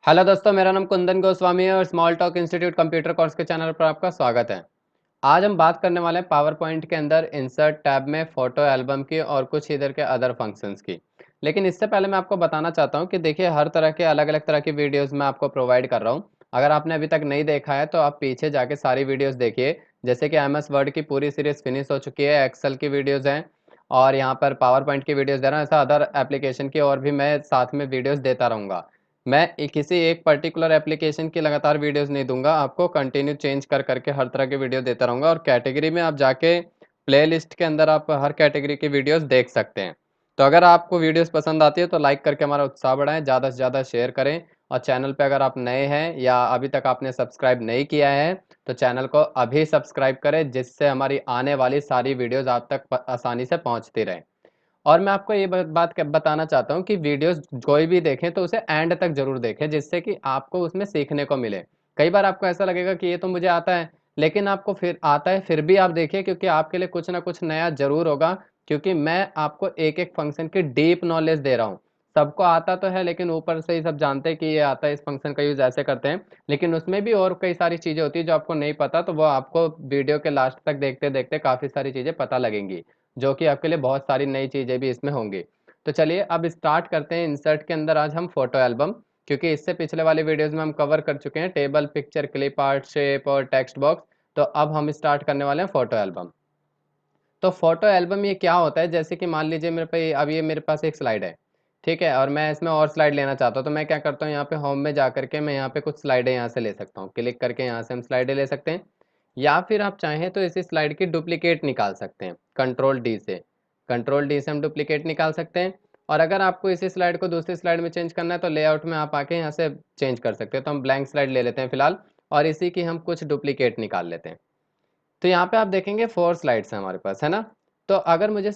Hello दोस्तों, मेरा नाम कुंदन गोस्वामी है और small talk institute computer course के चैनल पर आपका स्वागत है। आज हम बात करने वाले हैं पावर पॉइंट के अंदर इंसर्ट टैब में फोटो एल्बम की और कुछ इधर के अदर फंक्शंस की। लेकिन इससे पहले मैं आपको बताना चाहता हूं कि देखिए, हर तरह के अलग अलग तरह की वीडियोस मैं आपको प्रोवाइड कर रहा हूं। अगर आपने अभी तक नहीं देखा है तो आप पीछे जाके सारी वीडियोस देखिए। जैसे कि MS वर्ड की पूरी सीरीज फिनिश हो चुकी है, एक्सेल की वीडियोज हैं और यहाँ पर पावर पॉइंट की वीडियोस दे रहा हूँ। ऐसा अदर एप्लीकेशन की और भी मैं साथ में वीडियोस देता रहूँगा। मैं किसी एक पर्टिकुलर एप्लीकेशन की लगातार वीडियोस नहीं दूंगा, आपको कंटिन्यू चेंज कर करके हर तरह के वीडियो देता रहूंगा और कैटेगरी में आप जाके प्लेलिस्ट के अंदर आप हर कैटेगरी की वीडियोस देख सकते हैं। तो अगर आपको वीडियोस पसंद आती है तो लाइक करके हमारा उत्साह बढ़ाएं, ज़्यादा से ज़्यादा शेयर करें और चैनल पे अगर आप नए हैं या अभी तक आपने सब्सक्राइब नहीं किया है तो चैनल को अभी सब्सक्राइब करें, जिससे हमारी आने वाली सारी वीडियोस आप तक आसानी से पहुंचती रहे। और मैं आपको ये बात बताना चाहता हूँ कि वीडियोस कोई भी देखें तो उसे एंड तक जरूर देखें, जिससे कि आपको उसमें सीखने को मिले। कई बार आपको ऐसा लगेगा कि ये तो मुझे आता है, लेकिन आपको फिर आता है फिर भी आप देखिए, क्योंकि आपके लिए कुछ ना कुछ नया जरूर होगा। क्योंकि मैं आपको एक एक फंक्शन की डीप नॉलेज दे रहा हूँ। सबको आता तो है, लेकिन ऊपर से ही सब जानते हैं कि ये आता है, इस फंक्शन का यूज ऐसे करते हैं। लेकिन उसमें भी और कई सारी चीजें होती है जो आपको नहीं पता, तो वो आपको वीडियो के लास्ट तक देखते देखते काफी सारी चीजें पता लगेंगी, जो कि आपके लिए बहुत सारी नई चीज़ें भी इसमें होंगी। तो चलिए अब स्टार्ट करते हैं इंसर्ट के अंदर आज हम फोटो एल्बम। क्योंकि इससे पिछले वाले वीडियोस में हम कवर कर चुके हैं table, picture, clip art, shape और टेक्स्ट बॉक्स। तो अब हम स्टार्ट करने वाले हैं फोटो एल्बम। तो फोटो एल्बम ये क्या होता है, जैसे कि मान लीजिए मेरे पे अब ये मेरे पास एक स्लाइड है, ठीक है, और मैं इसमें और स्लाइड लेना चाहता हूँ। तो मैं क्या करता हूँ, यहाँ पे होम में जा करके मैं यहाँ पे कुछ स्लाइडें यहाँ से ले सकता हूँ। क्लिक करके यहाँ से हम स्लाइडें ले सकते हैं, या फिर आप चाहें तो इसी स्लाइड की डुप्लीकेट निकाल सकते हैं कंट्रोल डी से हम डुप्लीकेट निकाल सकते हैं। और अगर आपको इसी स्लाइड को दूसरी स्लाइड में चेंज करना है तो लेआउट में आप आके यहाँ से चेंज कर सकते हैं। तो हम ब्लैंक स्लाइड ले लेते हैं फिलहाल, और इसी की हम कुछ डुप्लीकेट निकाल लेते हैं। तो यहाँ पे आप देखेंगे 4 स्लाइड्स हैं हमारे पास, है ना। तो अगर मुझे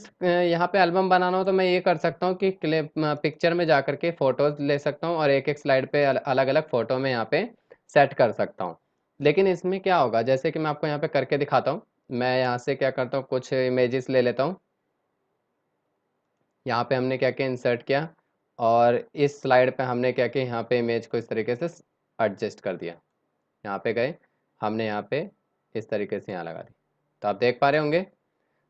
यहाँ पे एल्बम बनाना हो तो मैं ये कर सकता हूँ कि पिक्चर में जा करके फोटोज ले सकता हूँ और एक एक स्लाइड पे अलग अलग फोटो में यहाँ पे सेट कर सकता हूँ। लेकिन इसमें क्या होगा, जैसे कि मैं आपको यहाँ पे करके दिखाता हूँ। मैं यहाँ से क्या करता हूँ, कुछ इमेजेस ले लेता हूँ। यहाँ पे हमने क्या किया, इंसर्ट किया, और इस स्लाइड पे हमने क्या किया, यहाँ पे इमेज को इस तरीके से एडजस्ट कर दिया। यहाँ पे गए, हमने यहाँ पे इस तरीके से यहाँ लगा दी। तो आप देख पा रहे होंगे।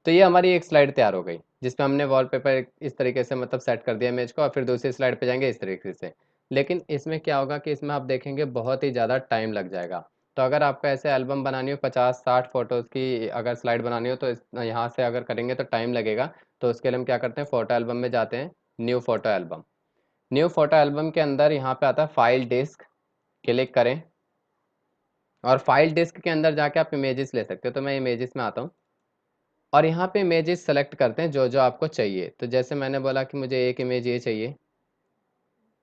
तो ये हमारी एक स्लाइड तैयार हो गई, जिसमें हमने वॉलपेपर इस तरीके से मतलब सेट कर दिया इमेज को, और फिर दूसरी स्लाइड पे जाएंगे इस तरीके से। लेकिन इसमें क्या होगा कि इसमें आप देखेंगे बहुत ही ज़्यादा टाइम लग जाएगा। तो अगर आपको ऐसे एल्बम बनानी हो 50-60 फोटोज़ की, अगर स्लाइड बनानी हो तो यहाँ से अगर करेंगे तो टाइम लगेगा। तो उसके लिए हम क्या करते हैं, फोटो एल्बम में जाते हैं, new photo album. New photo album के अंदर यहाँ पे आता है फाइल डिस्क, क्लिक करें, और फाइल डिस्क के अंदर जाके आप इमेजेस ले सकते हो। तो मैं इमेजेस में आता हूँ और यहाँ पे इमेजेस सेलेक्ट करते हैं जो जो आपको चाहिए। तो जैसे मैंने बोला कि मुझे एक इमेज ये चाहिए,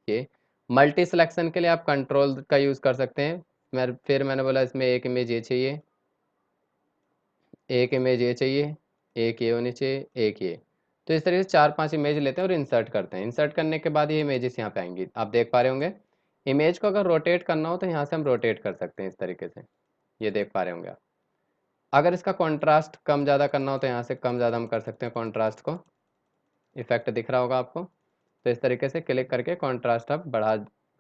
ये मल्टी सिलेक्शन के लिए आप कंट्रोल का यूज़ कर सकते हैं। फिर मैंने बोला इसमें एक इमेज ये चाहिए, एक इमेज ये चाहिए, एक ये होनी चाहिए, एक ये। तो इस तरीके से 4-5 इमेज लेते हैं और इंसर्ट करते हैं। इंसर्ट करने के बाद ये इमेजेस यहाँ पे आएंगी, आप देख पा रहे होंगे। इमेज को अगर रोटेट करना हो तो यहाँ से हम रोटेट कर सकते हैं इस तरीके से, ये देख पा रहे होंगे आप। अगर इसका कॉन्ट्रास्ट कम ज़्यादा करना हो तो यहाँ से कम ज़्यादा हम कर सकते हैं कॉन्ट्रास्ट को। इफेक्ट दिख रहा होगा आपको। तो इस तरीके से क्लिक करके कॉन्ट्रास्ट आप बढ़ा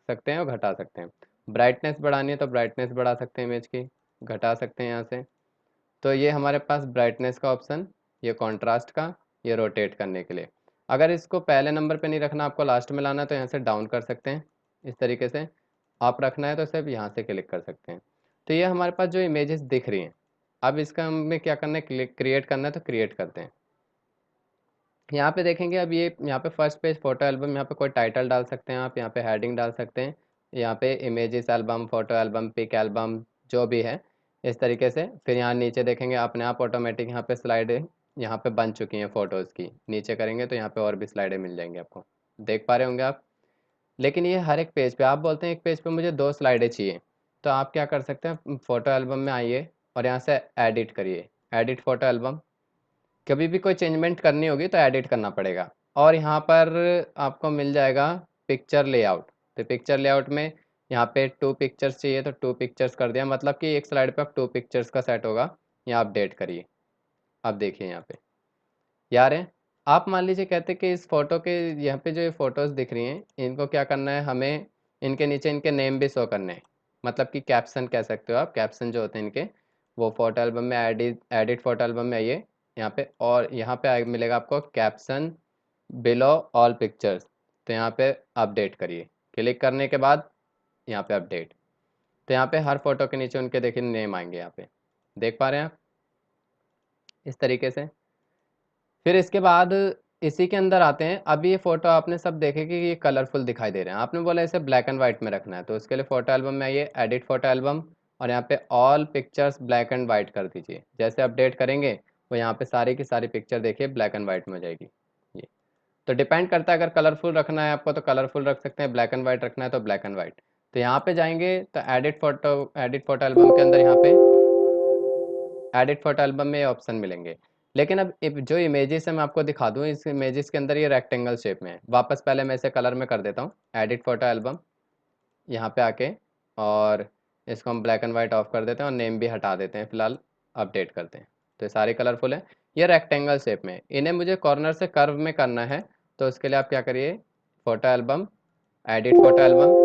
सकते हैं और घटा सकते हैं। ब्राइटनेस बढ़ानी है तो ब्राइटनेस बढ़ा सकते हैं इमेज की, घटा सकते हैं यहाँ से। तो ये हमारे पास ब्राइटनेस का ऑप्शन, ये कॉन्ट्रास्ट का, ये रोटेट करने के लिए। अगर इसको पहले नंबर पे नहीं रखना, आपको लास्ट में लाना है तो यहाँ से डाउन कर सकते हैं इस तरीके से। आप रखना है तो सिर्फ यहाँ से क्लिक कर सकते हैं। तो ये हमारे पास जो इमेजेस दिख रही हैं, अब इसका हमें क्या करना है, क्रिएट करना है, तो क्रिएट करते हैं। यहाँ पे देखेंगे, अब ये यहाँ पे फर्स्ट पेज फोटो एल्बम, यहाँ पे कोई टाइटल डाल सकते हैं आप, यहाँ पे हेडिंग डाल सकते हैं, यहाँ पे images album, photo album, pic album, जो भी है इस तरीके से। फिर यहाँ नीचे देखेंगे अपने आप ऑटोमेटिक यहाँ पे स्लाइडें यहाँ पे बन चुकी हैं फोटोज़ की। नीचे करेंगे तो यहाँ पे और भी स्लाइडें मिल जाएंगी आपको, देख पा रहे होंगे आप। लेकिन ये हर एक पेज पे आप बोलते हैं एक पेज पे मुझे 2 स्लाइडें चाहिए, तो आप क्या कर सकते हैं, फोटो एल्बम में आइए और यहाँ से एडिट करिए, एडिट फोटो एल्बम। कभी भी कोई चेंजमेंट करनी होगी तो एडिट करना पड़ेगा। और यहाँ पर आपको मिल जाएगा पिक्चर लेआउट। तो पिक्चर लेआउट में यहाँ पे 2 पिक्चर्स चाहिए तो 2 पिक्चर्स कर दिया, मतलब कि एक स्लाइड पे आप 2 पिक्चर्स का सेट होगा। यहाँ अपडेट करिए, अब देखिए यहाँ पे यार है। आप मान लीजिए कहते कि इस फोटो के यहाँ पे जो ये फोटोज़ दिख रही हैं इनको क्या करना है हमें, इनके नीचे इनके नेम भी शो करने हैं, मतलब कि कैप्शन कह सकते हो आप, कैप्शन जो होते हैं इनके, वो फोटो एल्बम में एडिट फोटो एल्बम में आइए यहाँ पे, और यहाँ पे मिलेगा आपको कैप्शन बिलो ऑल पिक्चर्स। तो यहाँ पे अपडेट करिए, क्लिक करने के बाद यहाँ पे अपडेट, तो यहाँ पे हर फोटो के नीचे उनके देखिए नेम आएंगे, यहाँ पे देख पा रहे हैं आप इस तरीके से। फिर इसके बाद इसी के अंदर आते हैं। अब ये फोटो आपने सब देखे कि ये कलरफुल दिखाई दे रहे हैं, आपने बोला इसे ब्लैक एंड व्हाइट में रखना है, तो उसके लिए फोटो एल्बम में आइए, एडिट फोटो एल्बम, और यहाँ पे all pictures black and white कर दीजिए। जैसे अपडेट करेंगे वो यहाँ पे सारी की सारी पिक्चर देखिए ब्लैक एंड व्हाइट में हो जाएगी। ये तो डिपेंड करता है, अगर कलरफुल रखना है आपको तो कलरफुल रख सकते हैं, ब्लैक एंड व्हाइट रखना है तो ब्लैक एंड व्हाइट। तो यहाँ पे जाएंगे तो एडिट फोटो एल्बम के अंदर यहाँ पे एडिट फोटो एल्बम में ये ऑप्शन मिलेंगे। लेकिन अब जो इमेजेस है मैं आपको दिखा दूँ, इस इमेजेस के अंदर ये रेक्टेंगल शेप में है। वापस पहले मैं इसे कलर में कर देता हूँ, एडिट फोटो एल्बम यहाँ पे आके, और इसको हम ब्लैक एंड वाइट ऑफ कर देते हैं और नेम भी हटा देते हैं, फिलहाल अपडेट करते हैं। तो ये सारे कलरफुल है, ये रेक्टेंगल शेप में, इन्हें मुझे कॉर्नर से कर्व में करना है। तो उसके लिए आप क्या करिए, photo album, edit photo album,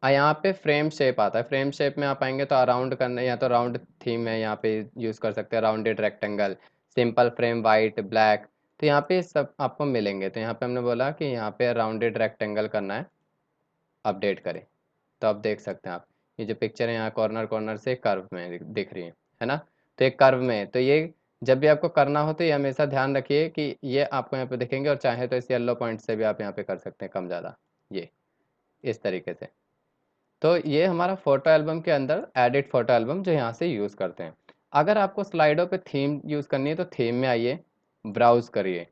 यहाँ पे फ्रेम शेप आता है, फ्रेम शेप में आप आएंगे तो अराउंड करना, या तो राउंड थीम है यहाँ पे यूज़ कर सकते हैं, rounded rectangle, simple frame, white, black. तो यहाँ पे सब आपको मिलेंगे। तो यहाँ पे हमने बोला कि यहाँ पे राउंडेड रेक्टेंगल करना है, अपडेट करें। तो आप देख सकते हैं आप, ये जो पिक्चर है यहाँ कॉर्नर कॉर्नर से कर्व में दिख रही है ना। तो एक कर्व में है, तो ये जब भी आपको करना हो तो ये हमेशा ध्यान रखिए कि ये आपको यहाँ पे दिखेंगे, और चाहे तो इस येलो पॉइंट से भी आप यहाँ पे कर सकते हैं कम ज़्यादा, ये इस तरीके से। तो ये हमारा फोटो एल्बम के अंदर एडिट फोटो एल्बम जो यहाँ से यूज़ करते हैं। अगर आपको स्लाइडों पे थीम यूज़ करनी है तो थीम में आइए, ब्राउज़ करिए।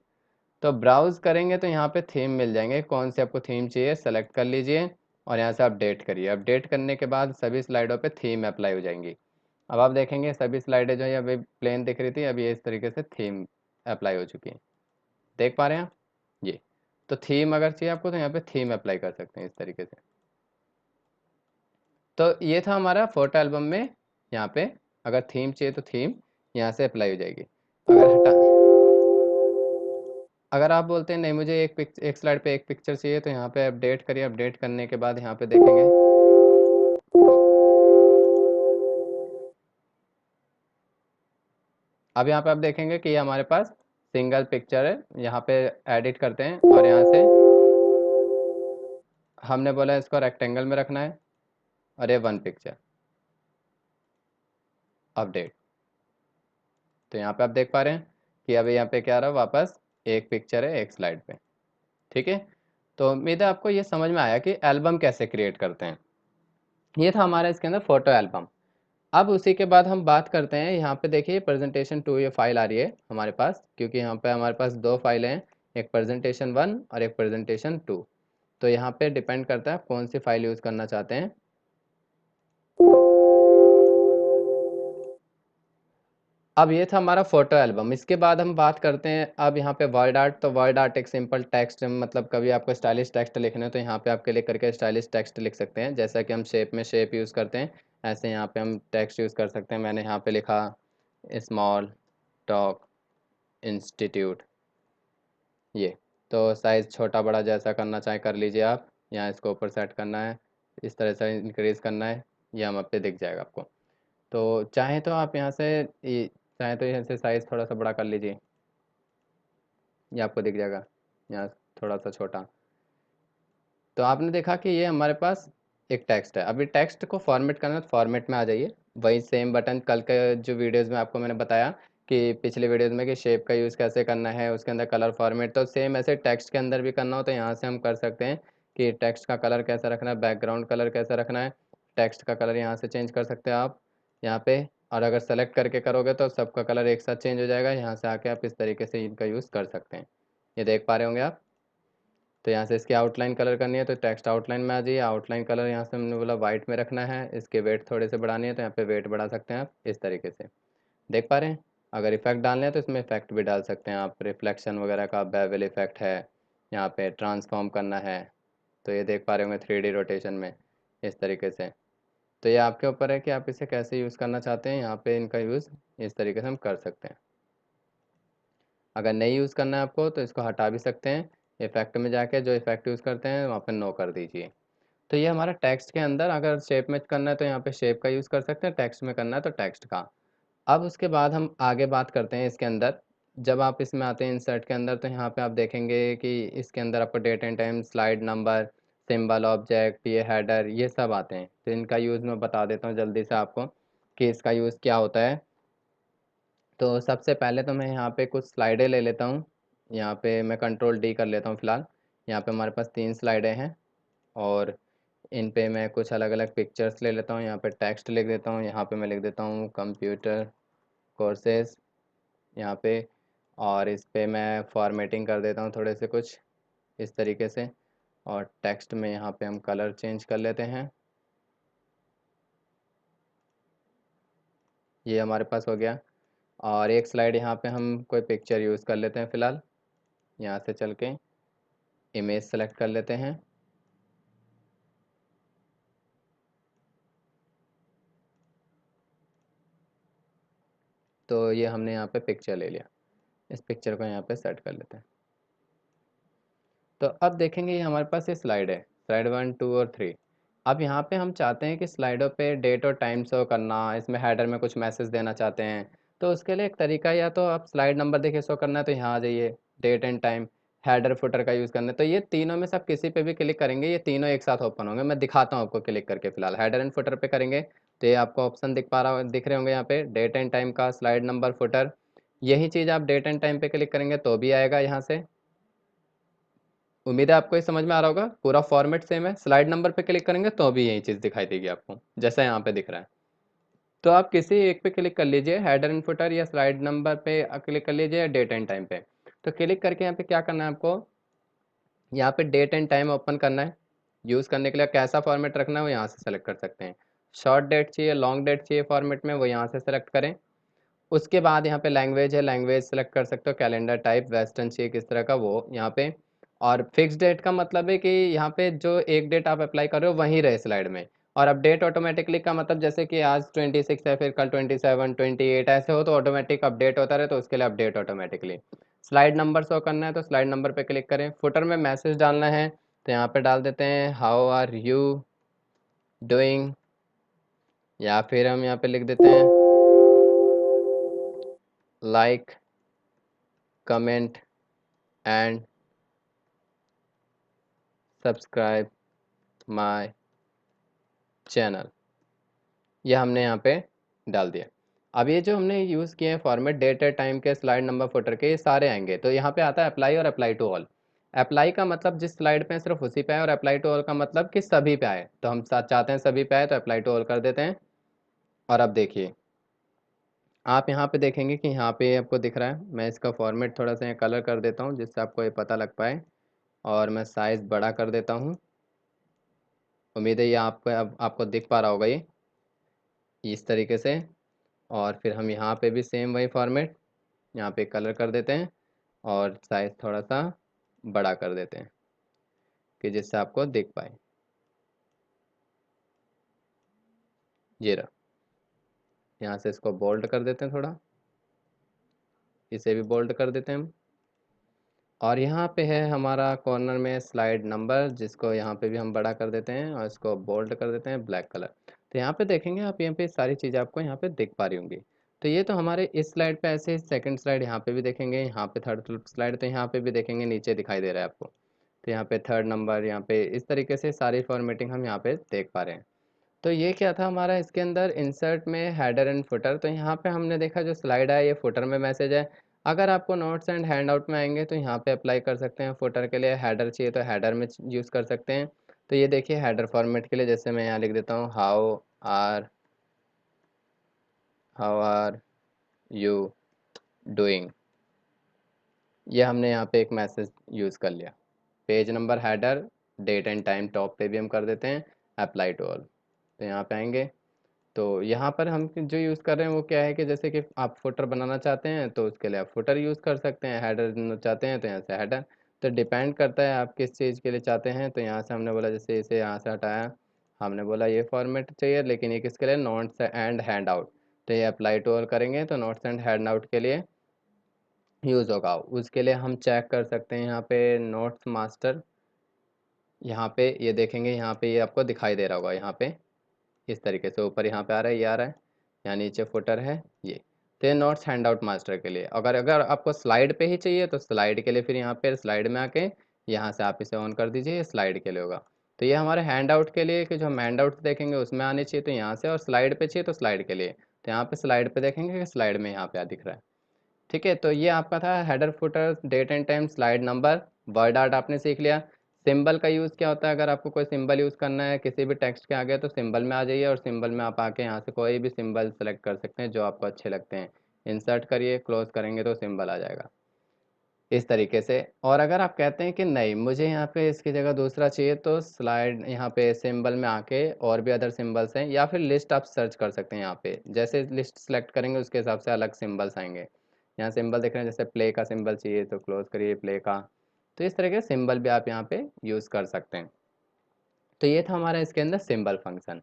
तो ब्राउज़ करेंगे तो यहाँ पे थीम मिल जाएंगे, कौन सी आपको थीम चाहिए सेलेक्ट कर लीजिए, और यहाँ से अपडेट करिए। अपडेट करने के बाद सभी स्लाइडों पे थीम अप्लाई हो जाएंगी। अब आप देखेंगे सभी स्लाइडें जो है अभी प्लेन दिख रही थी, अब ये इस तरीके से थीम अप्लाई हो चुकी है, देख पा रहे हैं आप ये। तो थीम अगर चाहिए आपको तो यहाँ पे थीम अप्लाई कर सकते हैं इस तरीके से। तो ये था हमारा फोटो एल्बम में, यहाँ पे अगर थीम चाहिए तो थीम यहाँ से अप्लाई हो जाएगी। अगर हटा अगर आप बोलते हैं नहीं मुझे एक स्लाइड पे एक पिक्चर चाहिए, तो यहाँ पे अपडेट करिए। अपडेट करने के बाद यहाँ पे देखेंगे, अब यहाँ पे आप देखेंगे कि ये हमारे पास सिंगल पिक्चर है। यहाँ पे एडिट करते हैं, और यहाँ से हमने बोला इसको रेक्टेंगल में रखना है, और ये वन पिक्चर, अपडेट। तो यहाँ पे आप देख पा रहे हैं कि अभी यहाँ पे क्या रहा, वापस एक पिक्चर है एक स्लाइड पे। ठीक है, तो उम्मीद है आपको ये समझ में आया कि एल्बम कैसे क्रिएट करते हैं। ये था हमारा इसके अंदर फोटो एल्बम। अब उसी के बाद हम बात करते हैं, यहाँ पे देखिए प्रेजेंटेशन 2 ये फाइल आ रही है हमारे पास, क्योंकि यहाँ पे हमारे पास दो फाइलें हैं, एक प्रेजेंटेशन 1 और एक प्रेजेंटेशन 2। तो यहाँ पे डिपेंड करता है आप कौन सी फाइल यूज़ करना चाहते हैं। अब ये था हमारा फोटो एल्बम। इसके बाद हम बात करते हैं अब यहाँ पे वर्ड आर्ट। तो वर्ड आर्ट एक सिंपल टेक्स्ट, मतलब कभी आपको स्टाइलिश टेक्स्ट लिखना है तो यहाँ पे आप क्लिक करके स्टाइलिश टेक्स्ट लिख सकते हैं। जैसा कि हम शेप में शेप यूज़ करते हैं, ऐसे यहाँ पे हम टेक्स्ट यूज़ कर सकते हैं। मैंने यहाँ पे लिखा स्मॉल टॉक इंस्टीट्यूट, ये तो साइज़ छोटा बड़ा जैसा करना चाहे कर लीजिए आप। यहाँ इसको ऊपर सेट करना है, इस तरह से इंक्रीज़ करना है, ये हम पे दिख जाएगा आपको। तो चाहे तो आप यहाँ से चाहे तो यहाँ से साइज़ थोड़ा सा बड़ा कर लीजिए, ये आपको दिख जाएगा यहाँ थोड़ा सा छोटा। तो आपने देखा कि ये हमारे पास एक टेक्स्ट है। अभी टेक्स्ट को फॉर्मेट करना है तो फॉर्मेट में आ जाइए। वही सेम बटन कल के जो वीडियोज़ में आपको मैंने बताया कि पिछले वीडियोज़ में कि शेप का यूज़ कैसे करना है, उसके अंदर कलर फॉर्मेट, तो सेम ऐसे टेक्स्ट के अंदर भी करना हो तो यहाँ से हम कर सकते हैं कि टेक्स्ट का कलर कैसा रखना है, बैकग्राउंड कलर कैसा रखना है। टेक्स्ट का कलर यहाँ से चेंज कर सकते हैं आप यहाँ पे, और अगर सेलेक्ट करके करोगे तो सबका कलर एक साथ चेंज हो जाएगा। यहाँ से आके आप इस तरीके से इनका यूज़ कर सकते हैं, ये देख पा रहे होंगे आप। तो यहाँ से इसकी आउटलाइन कलर करनी है तो टेक्स्ट आउटलाइन में आ जाइए। आउटलाइन कलर यहाँ से हमने बोला वाइट में रखना है। इसके वेट थोड़े से बढ़ानी है तो यहाँ पे वेट बढ़ा सकते हैं आप इस तरीके से, देख पा रहे हैं। अगर इफेक्ट डालना है तो इसमें इफेक्ट भी डाल सकते हैं आप, रिफ्लेक्शन वगैरह का बेवल इफेक्ट है, यहाँ पे ट्रांसफॉर्म करना है। तो ये देख पा रहे होंगे 3D रोटेशन में इस तरीके से। तो ये आपके ऊपर है कि आप इसे कैसे यूज़ करना चाहते हैं। यहाँ पे इनका यूज़ इस तरीके से हम कर सकते हैं। अगर नहीं यूज़ करना है आपको तो इसको हटा भी सकते हैं, इफेक्ट में जाके जो इफेक्ट यूज़ करते हैं वहाँ पे नो कर दीजिए। तो ये हमारा टेक्स्ट के अंदर अगर शेप में करना है तो यहाँ पे शेप का यूज़ कर सकते हैं, टेक्स्ट में करना है तो टेक्स्ट का। अब उसके बाद हम आगे बात करते हैं इसके अंदर। जब आप इसमें आते हैं इंसर्ट के अंदर तो यहाँ पे आप देखेंगे कि इसके अंदर आपको date and time, slide number, symbol, object, ये हेडर, ये सब आते हैं। तो इनका यूज़ मैं बता देता हूँ जल्दी से आपको कि इसका यूज़ क्या होता है। तो सबसे पहले तो मैं यहाँ पे कुछ स्लाइडें ले लेता हूँ। यहाँ पे मैं कंट्रोल डी कर लेता हूँ फ़िलहाल। यहाँ पे हमारे पास 3 स्लाइडें हैं और इन पे मैं कुछ अलग अलग पिक्चर्स ले लेता हूँ। यहाँ पे टेक्स्ट लिख देता हूँ, यहाँ पे मैं लिख देता हूँ कंप्यूटर कोर्सेज यहाँ पे, और इस पे मैं फॉर्मेटिंग कर देता हूँ थोड़े से कुछ इस तरीके से। और टेक्स्ट में यहाँ पे हम कलर चेंज कर लेते हैं। ये हमारे पास हो गया। और एक स्लाइड यहाँ पे हम कोई पिक्चर यूज़ कर लेते हैं फ़िलहाल। यहाँ से चल के इमेज सेलेक्ट कर लेते हैं। तो ये हमने यहाँ पे पिक्चर ले लिया। इस पिक्चर को यहाँ पे सेट कर लेते हैं। तो अब देखेंगे ये हमारे पास ये स्लाइड है, स्लाइड 1, 2 और 3। अब यहाँ पे हम चाहते हैं कि स्लाइडों पे डेट और टाइम शो करना, इसमें हेडर में कुछ मैसेज देना चाहते हैं। तो उसके लिए एक तरीका, या तो आप स्लाइड नंबर देखिए शो करना है तो यहाँ आ जाइए, date and time, header footer का यूज़ करना है तो ये तीनों में से आप किसी पे भी क्लिक करेंगे ये तीनों एक साथ ओपन होंगे। मैं दिखाता हूँ आपको क्लिक करके। फिलहाल हेडर एंड फुटर पे करेंगे तो ये आपको ऑप्शन दिख रहे होंगे यहाँ पे, डेट एंड टाइम का, स्लाइड नंबर, फुटर। यही चीज़ आप डेट एंड टाइम पे क्लिक करेंगे तो भी आएगा यहाँ से। उम्मीद है आपको ये समझ में आ रहा होगा। पूरा फॉर्मेट सेम है। स्लाइड नंबर पे क्लिक करेंगे तो भी यही चीज़ दिखाई देगी आपको, जैसा यहाँ पे दिख रहा है। तो आप किसी एक पे क्लिक कर लीजिए, हेडर एंड फुटर या स्लाइड नंबर पे क्लिक कर लीजिए या डेट एंड टाइम पे। तो क्लिक करके यहाँ पे क्या करना है आपको, यहाँ पे डेट एंड टाइम ओपन करना है। यूज़ करने के लिए कैसा फॉर्मेट रखना है वो यहाँ से सेलेक्ट कर सकते हैं। शॉर्ट डेट चाहिए, लॉन्ग डेट चाहिए फॉर्मेट में, वो यहाँ से सेलेक्ट करें। उसके बाद यहाँ पे लैंग्वेज है, लैंग्वेज सेलेक्ट कर सकते हो। कैलेंडर टाइप वेस्टर्न चाहिए किस तरह का, वो यहाँ पे। और फिक्स डेट का मतलब है कि यहाँ पे जो एक डेट आप अप्लाई कर रहे हो वहीं रहे स्लाइड में। और अपडेट ऑटोमेटिकली का मतलब जैसे कि आज 26 है फिर कल 27, 28 ऐसे हो तो ऑटोमेटिक अपडेट होता रहे, तो उसके लिए update automatically. Slide number show करना है तो स्लाइड नंबर पे क्लिक करें। फुटर में मैसेज डालना है तो यहाँ पे डाल देते हैं हाउ आर यू डूइंग, या फिर हम यहाँ पे लिख देते हैं like, comment and subscribe my channel. ये हमने यहाँ पे डाल दिया। अब ये जो हमने यूज़ किए हैं फॉर्मेट, डेट और टाइम के, स्लाइड नंबर, फुटर के, ये सारे आएंगे। तो यहाँ पे आता है अप्लाई और अप्लाई टू ऑल। अप्लाई का मतलब जिस स्लाइड पे है सिर्फ उसी पे आए, और अप्लाई टू ऑल का मतलब कि सभी पे आए। तो हम साथ चाहते हैं सभी पे आए तो अप्लाई टू ऑल कर देते हैं। और अब देखिए आप यहाँ पे देखेंगे कि यहाँ पे आपको दिख रहा है। मैं इसका फॉर्मेट थोड़ा सा कलर कर देता हूँ जिससे आपको ये पता लग पाए, और मैं साइज़ बड़ा कर देता हूँ। उम्मीद है ये आपको अब आपको दिख पा रहा होगा ये इस तरीके से। और फिर हम यहाँ पे भी सेम वही फॉर्मेट, यहाँ पे कलर कर देते हैं और साइज़ थोड़ा सा बड़ा कर देते हैं कि जिससे आपको दिख पाए। ये रहा। यहाँ से इसको बोल्ड कर देते हैं थोड़ा, इसे भी बोल्ड कर देते हैं हम। और यहाँ पे है हमारा कॉर्नर में स्लाइड नंबर, जिसको यहाँ पे भी हम बड़ा कर देते हैं और इसको बोल्ड कर देते हैं ब्लैक कलर। तो यहाँ पे देखेंगे आप, यहाँ पे सारी चीज़ें आपको यहाँ पे दिख पा रही होंगी। तो ये तो हमारे इस स्लाइड पे ऐसे, सेकंड स्लाइड यहाँ पे भी देखेंगे, यहाँ पे थर्ड स्लाइड तो यहाँ पे भी देखेंगे, नीचे दिखाई दे रहा है आपको। तो यहाँ पे थर्ड नंबर, यहाँ पे इस तरीके से सारी फॉर्मेटिंग हम यहाँ पे देख पा रहे हैं। तो ये क्या था हमारा इसके अंदर इंसर्ट में हेडर एंड फुटर। तो यहाँ पे हमने देखा जो स्लाइड है ये फुटर में मैसेज है। अगर आपको नोट्स एंड हैंड आउट में आएंगे तो यहाँ पे अप्लाई कर सकते हैं। फुटर के लिए हेडर चाहिए तो हेडर में यूज़ कर सकते हैं। तो ये देखिए हेडर फॉर्मेट के लिए जैसे मैं यहाँ लिख देता हूँ हाउ आर यू डूइंग, ये हमने यहाँ पे एक मैसेज यूज़ कर लिया। Page number, header, date and time top पे भी हम कर देते हैं, अप्लाई टू ऑल। तो यहाँ पे आएंगे तो यहाँ पर हम जो यूज़ कर रहे हैं वो क्या है कि जैसे कि आप फुटर बनाना चाहते हैं तो उसके लिए आप फुटर यूज़ कर सकते हैं, हेडर चाहते हैं तो यहाँ से हेडर। तो डिपेंड करता है आप किस चीज़ के लिए चाहते हैं। तो यहाँ से हमने बोला जैसे इसे यहाँ से हटाया, हमने बोला ये फॉर्मेट चाहिए, लेकिन ये किसके लिए, नोट्स एंड हैंड आउट। तो ये अप्लाई टू ऑल करेंगे तो नोट्स एंड हैंड आउट के लिए यूज़ होगा। उसके लिए हम चेक कर सकते हैं यहाँ पे नोट्स मास्टर, यहाँ पे ये देखेंगे, यहाँ पे ये आपको दिखाई दे रहा होगा, यहाँ पे इस तरीके से ऊपर यहाँ पे आ रहा है, ये आ रहा है, यहाँ नीचे फुटर है ये। तो ये नोट्स हैंडआउट मास्टर के लिए। अगर अगर आपको स्लाइड पे ही चाहिए तो स्लाइड के लिए फिर यहाँ पे स्लाइड में आके यहाँ से आप इसे ऑन कर दीजिए, ये स्लाइड के लिए होगा। तो ये हमारे हैंडआउट के लिए कि जो हम हैंडआउट देखेंगे उसमें आने चाहिए, तो यहाँ से, और स्लाइड पे चाहिए तो स्लाइड के लिए, तो यहाँ पे स्लाइड पे देखेंगे कि स्लाइड में यहाँ पे दिख रहा है। ठीक है, तो ये आपका था header footer, date and time, slide number, word art आपने सीख लिया। सिंबल का यूज़ क्या होता है, अगर आपको कोई सिंबल यूज़ करना है किसी भी टेक्स्ट के आगे तो सिंबल में आ जाइए, और सिंबल में आप आके यहाँ से कोई भी सिंबल सेलेक्ट कर सकते हैं जो आपको अच्छे लगते हैं। इंसर्ट करिए, क्लोज करेंगे तो सिंबल आ जाएगा इस तरीके से। और अगर आप कहते हैं कि नहीं मुझे यहाँ पे इसकी जगह दूसरा चाहिए, तो स्लाइड यहाँ पे सिंबल में आके और भी अदर सिंबल्स हैं, या फिर लिस्ट आप सर्च कर सकते हैं। यहाँ पे जैसे लिस्ट सेलेक्ट करेंगे उसके हिसाब से अलग सिंबल्स आएंगे। यहाँ सिंबल देख रहे हैं, जैसे प्ले का सिंबल चाहिए तो क्लोज करिए प्ले का। तो इस तरह के सिंबल भी आप यहाँ पे यूज़ कर सकते हैं। तो ये था हमारा इसके अंदर सिंबल फंक्शन।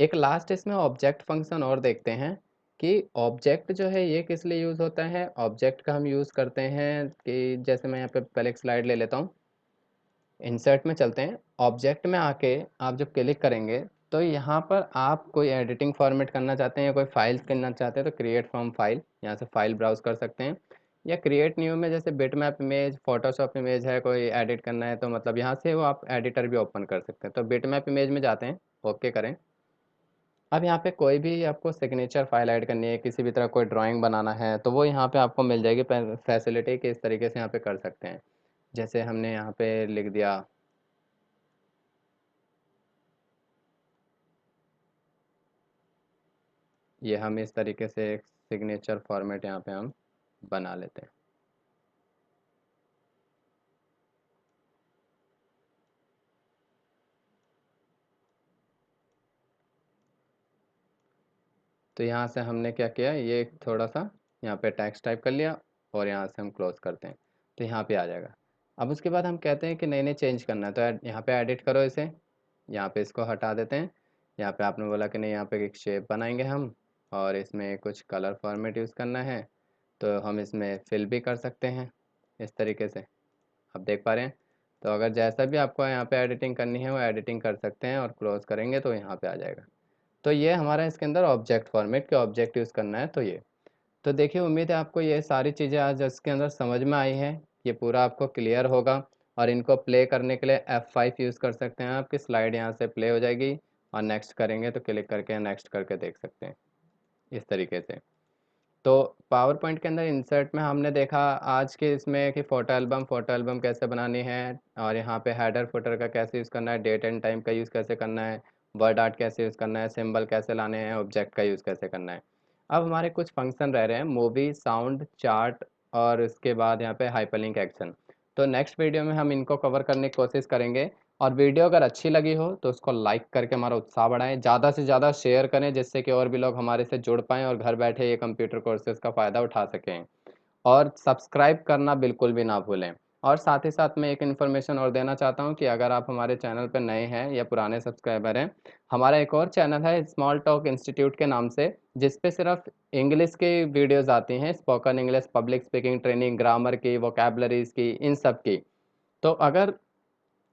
एक लास्ट इसमें ऑब्जेक्ट फंक्शन और देखते हैं कि ऑब्जेक्ट जो है ये किस लिए यूज़ होता है। ऑब्जेक्ट का हम यूज़ करते हैं कि जैसे मैं यहाँ पे पहले एक स्लाइड ले लेता हूँ, इंसर्ट में चलते हैं। ऑब्जेक्ट में आके आप जब क्लिक करेंगे तो यहाँ पर आप कोई एडिटिंग फॉर्मेट करना चाहते हैं या कोई फाइल करना चाहते हैं तो क्रिएट फ्रॉम फाइल, यहाँ से फाइल ब्राउज कर सकते हैं। या क्रिएट न्यू में जैसे बिटमैप इमेज, फोटोशॉप इमेज है, कोई एडिट करना है तो मतलब यहाँ से वो आप एडिटर भी ओपन कर सकते हैं। तो बिटमैप इमेज में जाते हैं, ओके करें। अब यहाँ पे कोई भी आपको सिग्नेचर फाइल ऐड करनी है, किसी भी तरह कोई ड्राइंग बनाना है तो वो यहाँ पे आपको मिल जाएगी फैसिलिटी कि इस तरीके से यहाँ पे कर सकते हैं। जैसे हमने यहाँ पे लिख दिया, ये हम इस तरीके से एक सिग्नेचर फॉर्मेट यहाँ पे हम बना लेते हैं। तो यहाँ से हमने क्या किया, ये थोड़ा सा यहाँ पे टेक्स्ट टाइप कर लिया और यहाँ से हम क्लोज करते हैं तो यहाँ पे आ जाएगा। अब उसके बाद हम कहते हैं कि नए नए चेंज करना है तो यहाँ पे एडिट करो इसे, यहाँ पे इसको हटा देते हैं। यहाँ पे आपने बोला कि नहीं यहाँ पे एक शेप बनाएंगे हम, और इसमें कुछ कलर फॉर्मेट यूज़ करना है, तो हम इसमें फिल भी कर सकते हैं इस तरीके से, आप देख पा रहे हैं। तो अगर जैसा भी आपको यहाँ पे एडिटिंग करनी है वो एडिटिंग कर सकते हैं, और क्लोज करेंगे तो यहाँ पे आ जाएगा। तो ये हमारा इसके अंदर ऑब्जेक्ट फॉर्मेट के ऑब्जेक्ट यूज़ करना है। तो ये, तो देखिए उम्मीद है आपको ये सारी चीज़ें आज इसके अंदर समझ में आई हैं, ये पूरा आपको क्लियर होगा। और इनको प्ले करने के लिए F5 यूज़ कर सकते हैं, आपकी स्लाइड यहाँ से प्ले हो जाएगी, और नेक्स्ट करेंगे तो क्लिक करके नेक्स्ट करके देख सकते हैं इस तरीके से। तो पावर पॉइंट के अंदर इंसर्ट में हमने देखा आज के इसमें कि फ़ोटो एल्बम कैसे बनानी है, और यहाँ पे हेडर फुटर का कैसे यूज़ करना है, डेट एंड टाइम का यूज़ कैसे करना है, वर्ड आर्ट कैसे यूज़ करना है, सिंबल कैसे लाने हैं, ऑब्जेक्ट का यूज़ कैसे करना है। अब हमारे कुछ फंक्शन रह रहे हैं, मूवी, साउंड, चार्ट, और उसके बाद यहाँ पे हाइपरलिंक एक्शन। तो नेक्स्ट वीडियो में हम इनको कवर करने की कोशिश करेंगे। और वीडियो अगर अच्छी लगी हो तो उसको लाइक करके हमारा उत्साह बढ़ाएं, ज़्यादा से ज़्यादा शेयर करें जिससे कि और भी लोग हमारे से जुड़ पाएँ और घर बैठे ये कंप्यूटर कोर्सेज़ का फ़ायदा उठा सकें। और सब्सक्राइब करना बिल्कुल भी ना भूलें। और साथ ही साथ मैं एक इन्फॉर्मेशन और देना चाहता हूँ कि अगर आप हमारे चैनल पर नए हैं या पुराने सब्सक्राइबर हैं, हमारा एक और चैनल है स्मॉल टॉक इंस्टीट्यूट के नाम से, जिस पे सिर्फ इंग्लिश की वीडियोज़ आती हैं, spoken English, public speaking training, grammar की, वोकैबलरीज़ की, इन सब की। तो अगर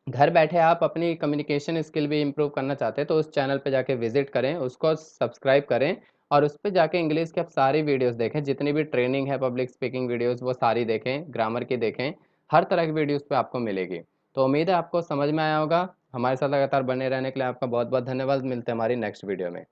घर बैठे आप अपनी कम्युनिकेशन स्किल भी इम्प्रूव करना चाहते हैं तो उस चैनल पे जाके विजिट करें, उसको सब्सक्राइब करें, और उस पे जाके इंग्लिश की आप सारी वीडियोस देखें, जितनी भी ट्रेनिंग है, पब्लिक स्पीकिंग वीडियोस वो सारी देखें, ग्रामर की देखें, हर तरह की वीडियोस पे आपको मिलेगी। तो उम्मीद है आपको समझ में आया होगा। हमारे साथ लगातार बने रहने के लिए आपका बहुत बहुत धन्यवाद। मिलते हैं हमारी नेक्स्ट वीडियो में।